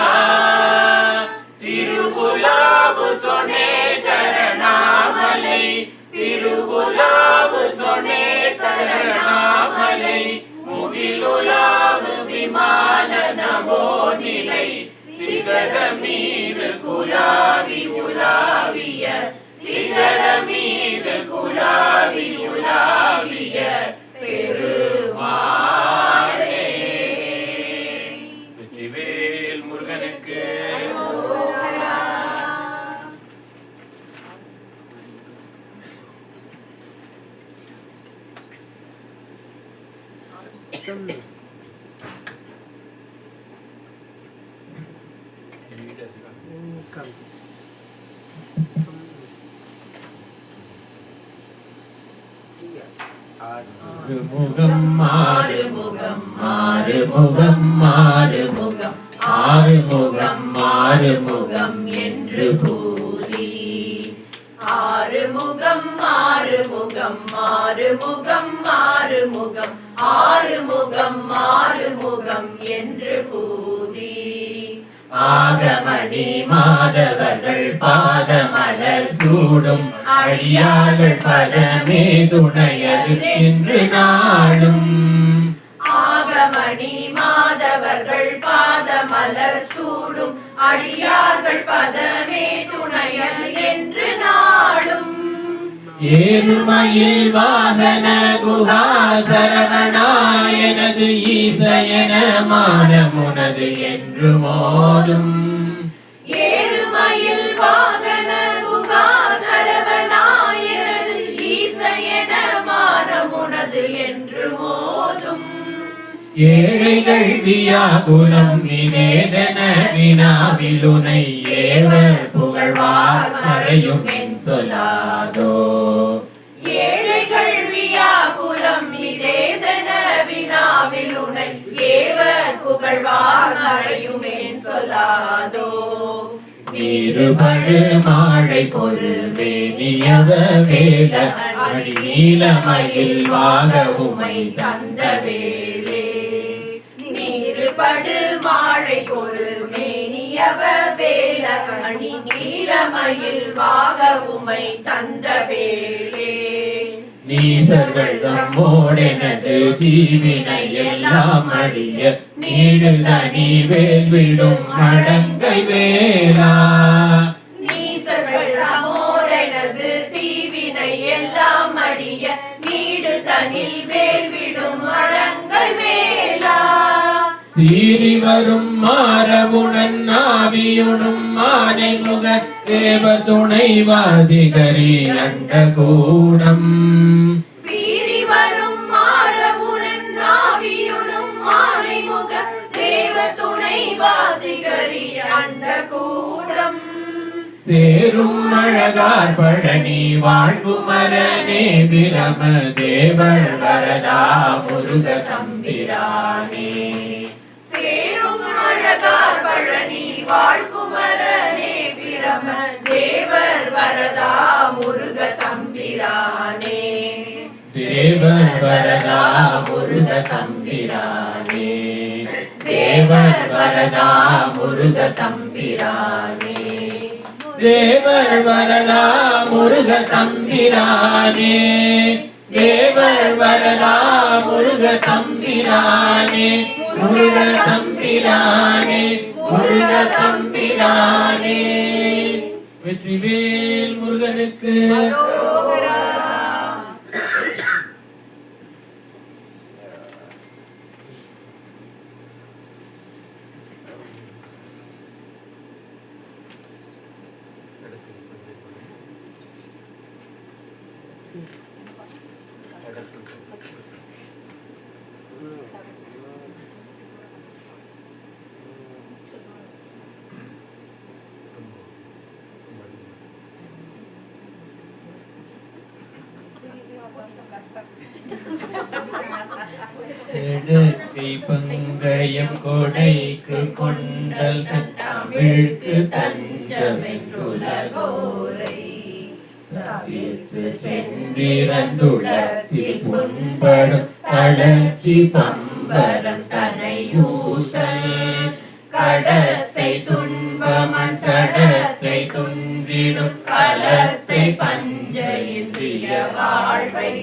திருவுலாவு சொனே சரணாமலை திருவுலாவு சொனே சரணாமலை முகிலுலாவு விமான நமோ நிலை சிகர மீது குலாவி உலாவிய சிகர மீது குலாவி உலாவிய பெருமாளே. வெற்றிவேல் முருகனுக்கு ஆறுமுகம் ஆறுமுகம் ஆறுமுகம் ஆறுமுகம் ஆறுமுகம் ஆறுமுகம் என்று கூறி ஆறுமுகம் ஆறுமுகம் ஆறுமுகம் ஆறுமுகம் ஆறுமுகம் ஆறுமுகம் என்று கூறி ஆகமணி மாதவர்கள் பாதமலர் சூடும் அடியார்கள் பதமே துணையது என்று நாளும் ஆகமணி மாதவர்கள் பாதமலர் சூடும் அடியார்கள் பதமே துணையது என்று நாளும் ஏழுமயில் வாகன குஹா சரவணாயனது ஈசயன மானமுனது என்று மோதும் ஏழுமயில் வாகன குஹா சரவணாயனது ஈசயன மானமுனது என்று மோதும் ஏழைகள் வியாகுலம் நிவேதன வினாவிலுனை ஏவ புகழ்வார் மறையும் என் சொல்லாதோ ஏழைகள் வியாகுலம் நிவேதன வினாவிலுனை ஏவ புகழ்வார் மறையும் என் சொல்லாதோ நீருபடு மாழை பொறுமேனியவ வேல அணி நீலமயில் வாக உமை தந்த வேலே. நீருபடு மாழை பொறுமேனியவ வேல அணி நீலமயில் வாக உமை தந்த வேலே. நீசர்கள் தம்மோடெனது தீவினை எல்லாம் அழிய நீடு தனி வேல் விடும் மடங்கை வேலா. நீசர்கள் தம்மோடெனது தீவினை எல்லாம் அழிய நீடு தனி வேல் விடும் மடங்கை வேலா. சீறி வரும் மாறவுணன் ஆவியுணும் மானை முக தேவ துணை வாசிகரி அண்ட கூடம். சீறி வரும் மாறவுணன் ஆவியுணும் மானை முக தேவ துணை வாசிகரி அண்ட கூடம். சேரும் அழகார் பழனி வாழ்வுமரனே பிரம தேவர் வரதா முருக தம்பிரானே. சேரும் அழகார் பழனி வாழ்குமரனே பிரம தேவர் வரதா முருக தம்பிரானே. தேவர் வரதா முருக தம்பிரானே. தேவர் வரதா முருக தம்பிரானே. தேவர் வரதா முருக தம்பிரானே. தேவர் வரதா முருக தம்பிரானே. முருக தம்பிரானே. முருக தம்பிரானே. வெற்றிவேல் முருகனுக்கு. எடுக்கை பங்கயம் கொடைக்கு கொண்டல் தமிழ்க்கு தஞ்சமென்றுலகோரை தவிர்த்து சென்றிறந்துளத்தில் புண்படும் தளர்ச்சி பம்பரம் தனையூசல். கடத்தை துன்பமன் சடத்தை துஞ்சிடும் கலத்தை பஞ்ச இன்றிய வாழ்வை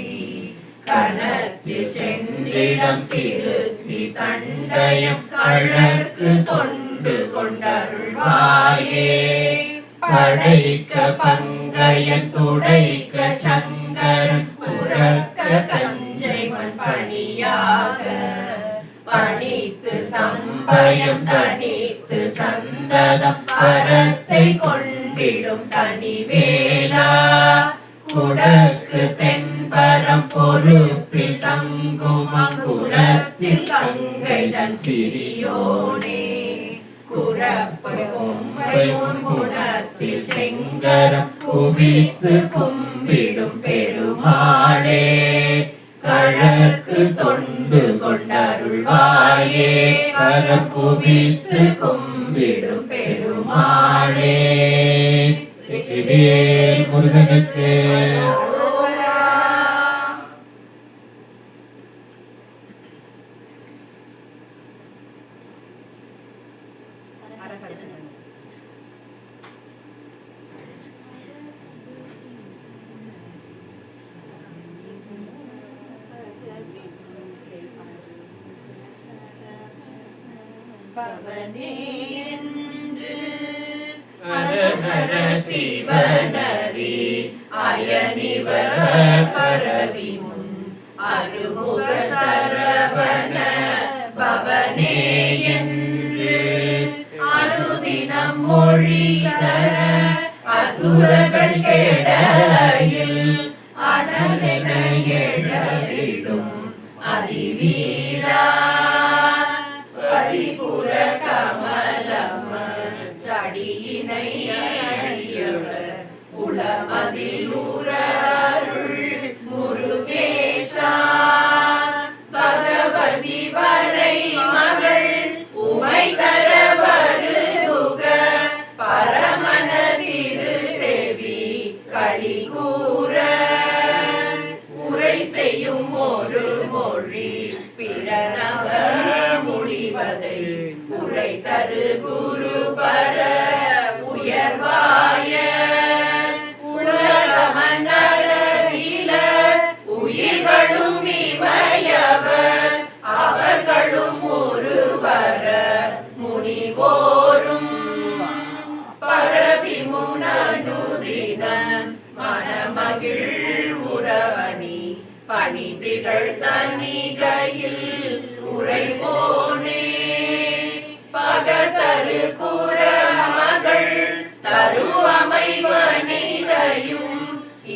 கணத்தில் சென்றிடம் திருத்தி தண்டயம் கழற்கு தொண்டு கொண்டருள்வாயே. படைக்க பங்கயன் துடைக்க சங்கரன் புறக்க கஞ்சை மண் பணியாக பணித்து தம்பயம் தனித்து சந்ததம் பரத்தை கொண்டிடும் தனிவேலா. குடக்கு தென்பரம் பொறுப்பில் தங்கும் அங்குலத்தில் கங்கைதன் சிறியோனே. குரப்ப கொம்பை குணத்தில் செங்கரம் குவித்து கும்பிடும் பெருமாளே. கழற்கு தொண்டு கொண்டருள்வாயே. கரம் குவித்து கும்பிடும் பெருமாளே. வெற்றிவேல் முருகனுக்கு. பவனே என்று ஹர சிவனரி அயனிவர் பரவி முன் அருமுக சரவண பவனே என்று அனுதினம் மொழி தர அசுரர்கள் கெடையில் அனலென எழவிடும் அதிவீரா. பரிபுர கமலமர் தடியினை அழியவர் உளமதில் உறருள் முருகேசா. பகவதி வரை மகள் உமை தர வருக பரம திகழ் தணிகையில் உறைவோனே பகதரு கூற மகள் தருவமைவனிதையும்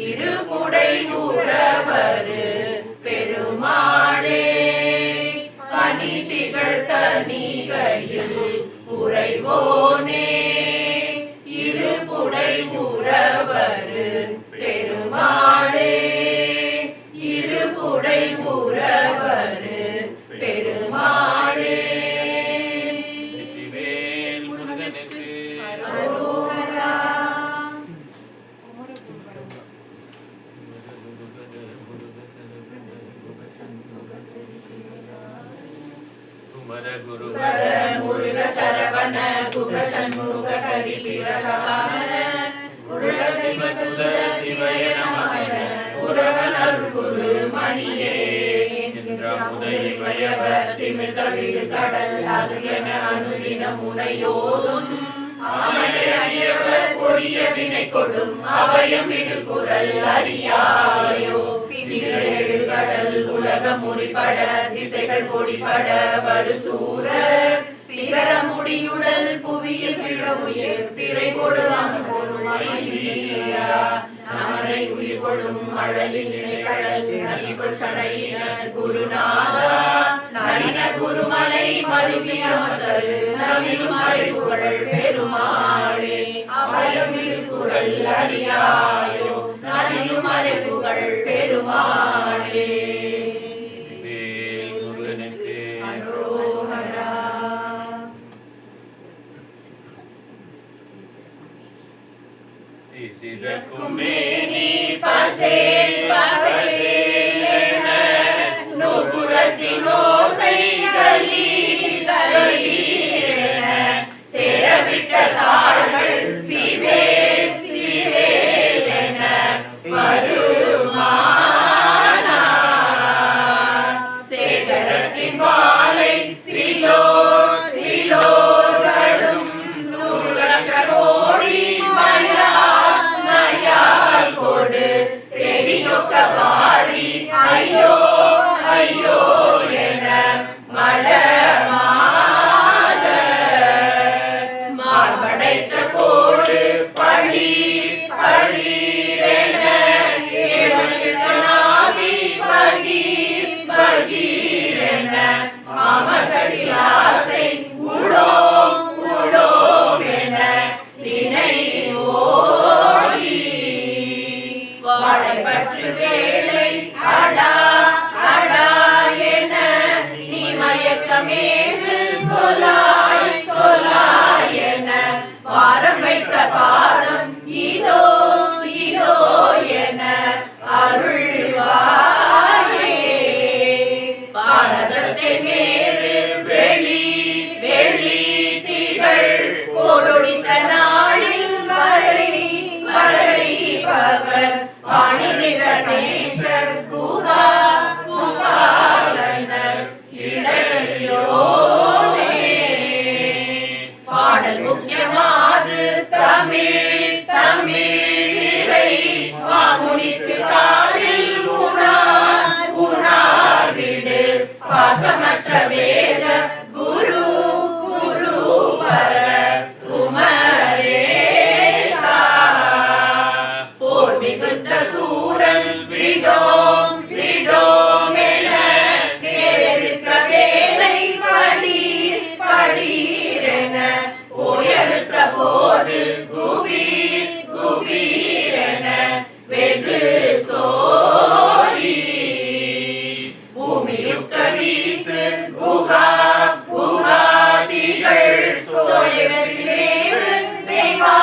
இருபுடை உறவரு பெருமாளே பணி திகழ் தணிகையில் உறைவோனே இருபுடை உறவரு பெருமாளே இருபுடை உறவரு பெருமாளே வெற்றிவேல் முருகனுக்கு அரோகரா. குமர குரு முருக சரவண குக சண்முக கரி பிரகான உருக சிவசுத சிவய நமக உரகனல் குரு மணியே திமிழ்ந்த விடு கடல் அது என அனுதின முனையோதும் அமையவர் பொழிய வினை கொடும் அபயம் விடு குரல் அறியாயோ திமிழ் கடல் உலக முறிபட திசைகள் பொடிபட வரு சூரர் சிகர முடியுடல் புவியில் விழ உயிர் திரை கொடு அமரை உயிர் கொடும் மழலில் கடல் நதிபொள் சடையினர் குருநாதா நளின குருமலை மருவி அமர்தரு நவிலும் மறைபுகழ் பெருமாளே அபயமிழு குரல் அறியாயோ நவிலும் மறைபுகழ் பெருமாளே வேல் முருகனுக்கு அரோகரா. சிறக்கும் மேனி பசேல் பசேலென நூபுரத்தின் ஓசை கலீர் கலீரென சேரவிட்ட தாள்கள் சிவேல் சிவேலென வருமானார் சேகரத்தின் வாளை சிலோர் சிலோர்களும் 100 லட்ச கோடி மயால் கொடு தெடியொக்க வாடி ஐயோ ஐயோ என மடமாக மார்படைத்த கோடு பழி பழீரென ஏவனுக்கு பகீர் பகீரென மாமசடி ஆசை உளோம் உளோம் என நினைவோடி வாழைப்பற்று வேலை அடா அடா என நீ மயக்கமேது சொல்லாய் சொல்லாய் என வாரம் வைத்த பாதம் இதோ இதோ என அருள்வாயே பாரதத்தை மேறு வெளி வெளி திகழ் கோடொடித்த நாளில் வரை வரை பவர் பாணி நிறநேசர் குகா குகாலனர் இளையோனே பாடல் முக்கியமாது தமிழ் தமிழிறை மாமுனிக்கு காதில் உணார் உணார் விடு பாசமற்ற வேத குரு குரு பர குமரேசா போர் மிகுந்த சூரன் விடோம் விடோம் என நேரிருக்க வேலை படீர் படீரென போயறுத்த போது குபீர் குபீரென வெகு சோரி பூமியுக்க வீசு குகா குகாதிகள் சோயத்திலேறு தெய்வா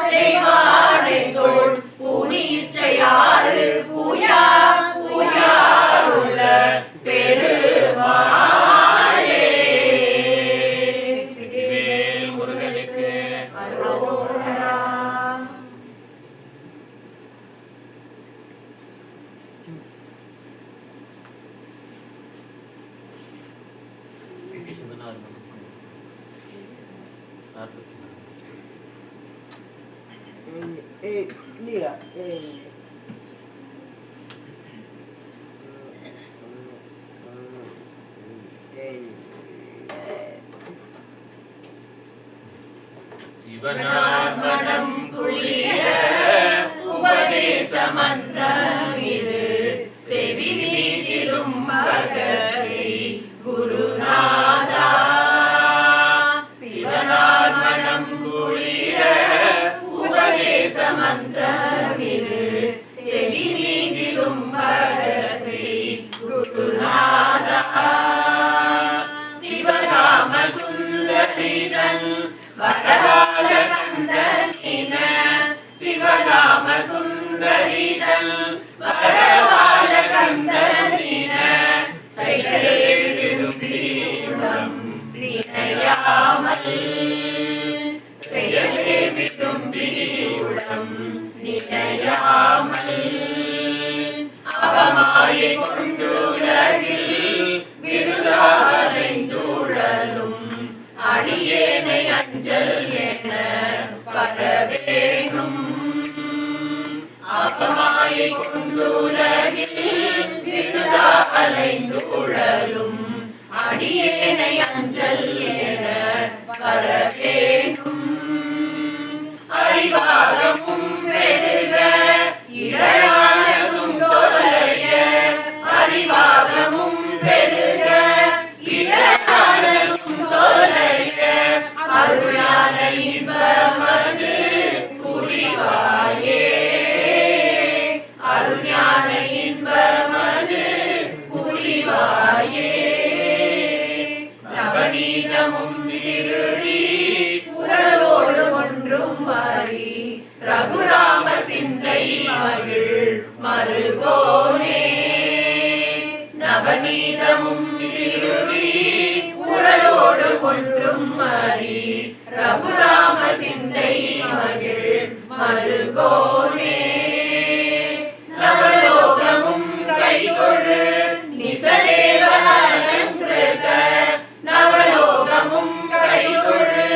தெய்வானைதோள் புனிச்சையாறு புயா புயாருல பெருமாளே வேல் முருகனுக்கு அரோகரா. Lia, சிவனார் மனம் குளிர உபதேச மந்திரமிது செவி மீதிலும் மகசி குருநாதா. சிவனார் மனம் குளிர உபதேச மந்திரமிது செவி மீதிலும் மகசி குருநாதா. சிவகாம சுந்தரிதன் வரகால கந்தனின சிவகாம சுந்தரிதன் வரகால கந்தனின செயலே விரும்பியுடம் நினையாமல் செயலே விரும்பியுடம் நினையாமல் அவமாயை கொண்டுலகில் விருதாலைந்துழலும் அடியேனை அஞ்சல் என பரவேணும். அவமாயை கொண்டுலகில் விருதாலைந்துழலும் அடியேனை அஞ்சல் என பரவேணும். அறிவாகமும் பெருக இடரானதும் தொலைய அறிவாகமும் பெருக இடரானதும் தொலைய அருளான இன்பமது புரிவாயே. அருஞான இன்பமது புரிவாயே. நவநீதமும் திருடி குரலோடு ஒன்றும் மாறி ரகுராம சிந்தை மகிழ் மருகோனே. நவநீதமும் திருடி குரலோடு ஒன்றும் மாறி ரகுராம சிந்தை மகிழ் மருகோனே. நவலோகமும் கைகொழு நிசதேவனங்கிருத நவலோகமும் கைகொழு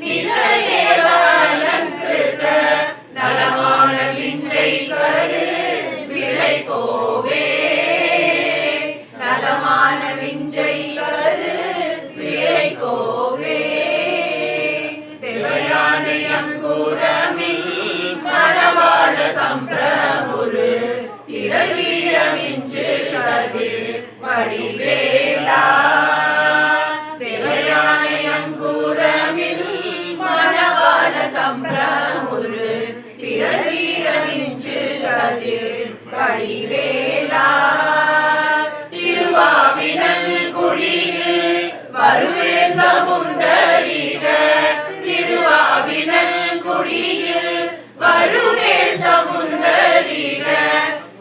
நிசதேவனங்கிருத நலமான விஞ்சை கரு விளை கோவே. நலமான விஞ்சை கரு விளை கோவே. தேவயானை அங்கூரமில் மணவாள சம்பிரமுரு திரள் வீரமிஞ்சு கதிர் வடிவேலா. தேவயானை அங்கூரமில் மணவாள சம்பிரமுரு திரள் வீரமிஞ்சு கதிர் வடிவேலா. திருவாவினல் குடியில் வருவே சமுந்தரிக திருவாவினல் குடியில் வருவே சமுந்தரிக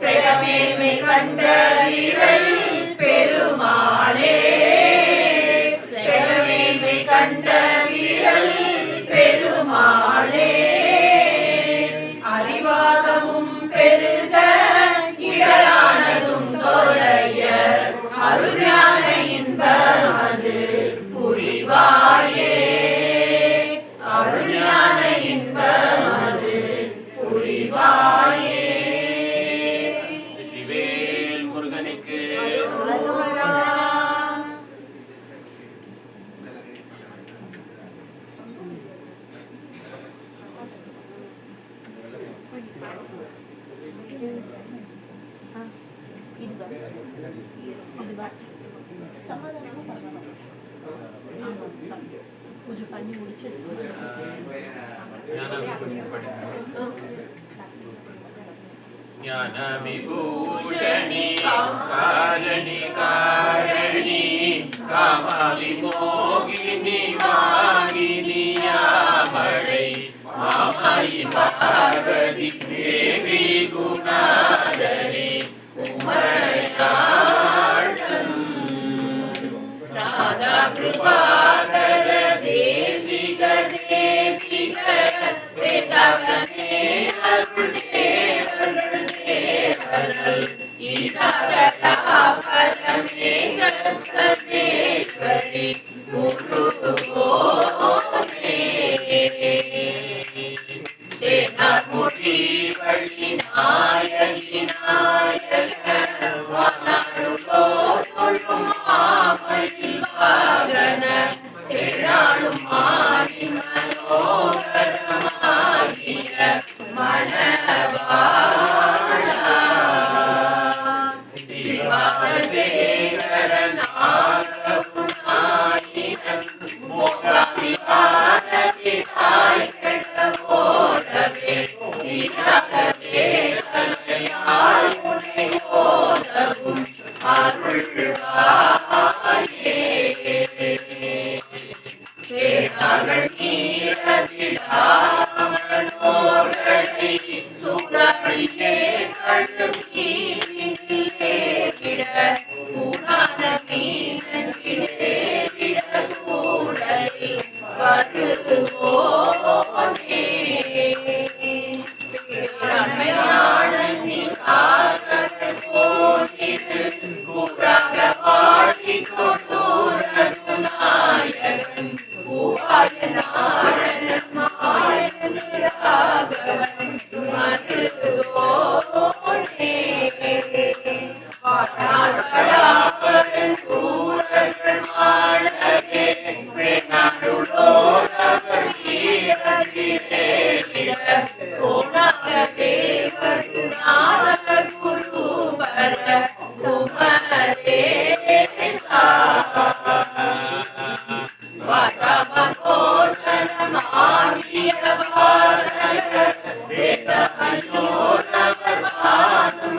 செகமேமை கண்ட வீரல் பெருமாளே. செகமேமை கண்ட வீரல் பெருமாளே. அறிவாகமும் பெருக இடரானதும் தொலைய அருஞான இன்பமது புரிவாயே. அருஞான இன்பமது புரிவாயே. வெற்றிவேல் முருகனுக்கு கொஞ்சம் பண்ணி முடிச்சு ஞான விபூஷணி காரணி காரணி காமாதி மோகினி வாகினியாமழை மாமாயி பார்வதி தேவி குணாதரி உமையாளன் ராதா கிருபாகர தேசிக தேசிக வேதாகமே அருள் தேவர்கள் தேவர்கள் ஈசாரதா பரமேச சர்வேஸ்வரி முருகோனே. தேனாமுடி வழி நாயகி நாயக வானாடுகோ தொழும் ஆமையில் வாகன செழாளும் மாறி மனோகர சிறகவே தலையாள் உனை ஓதவும் அருள்வாயே. சேனார்கள் நீரதிடாமனோர்களை சுடரியே கழுகீரிலே விட உடான மீனத்திலே விட கூடலை வருவோனே. பேரமையாளன் நீ சாசக போதிரு புறக வாழி கொடூரது நாயகன் உவாயனாரணன் மாயன் ராகவன் மருதோனே. வாடாபடாபர் சூரர்கள் மாளவே சேனாடுளோரவர் வீரத்திலே விட கோணாகவே வருநாத குருபர குமரேசா. வாசமகோஷனமாகிய வாசகர் தேசமயோரவர் பாதும